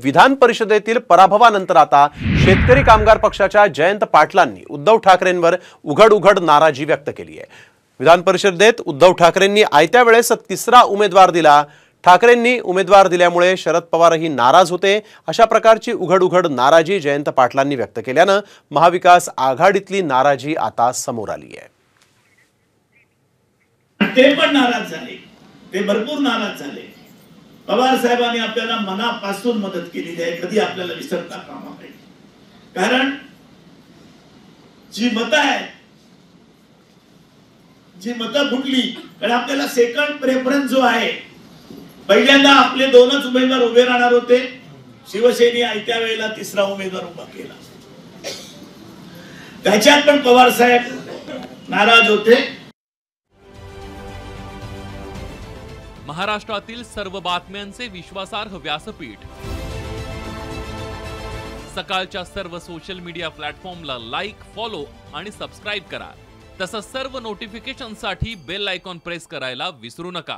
विधान परिषदेतील पराभवानंतर आता शेतकरी कामगार पक्षाच्या जयंत पाटलांनी उद्धव ठाकरेंवर उघड नाराजी व्यक्त केली आहे। विधान परिषदेत उद्धव ठाकरेंनी आयत्या वेळेस तिसरा उमेदवार दिला। ठाकरेंनी उमेदवार दिल्यामुळे शरद पवारही नाराज होते। अशा प्रकारची उघड नाराजी जयंत पाटलांनी व्यक्त केल्यानं महाविकास आघाडीतली नाराजी आता समोर आली आहे। ते पण नाराज झाले, ते भरपूर नाराज झाले। पवार साहेबांनी आपल्याला मनापासून मदत केली आहे, कधी आपल्याला विसरता कामा नये। कारण जी मतं आहेत, जी मतं फुटली, कारण आपल्याला सेकंड प्रेफरन्स जो आहे, पहिल्यांदा आपले दोनच उमेदवार उभे राहणार होते। शिवसेनेने आयत्या वेळेला तिसरा उमेदवार उभा केला, त्याच्यात पण पवार साहेब नाराज होते। महाराष्ट्रातील सर्व बातम्यांचे विश्वासार्ह व्यासपीठ, सकाळच्या सर्व सोशल मीडिया प्लॅटफॉर्मला लाईक, फॉलो आणि सबस्क्राईब करा। तसंच सर्व नोटिफिकेशनसाठी बेल आयकॉन प्रेस करायला विसरू नका।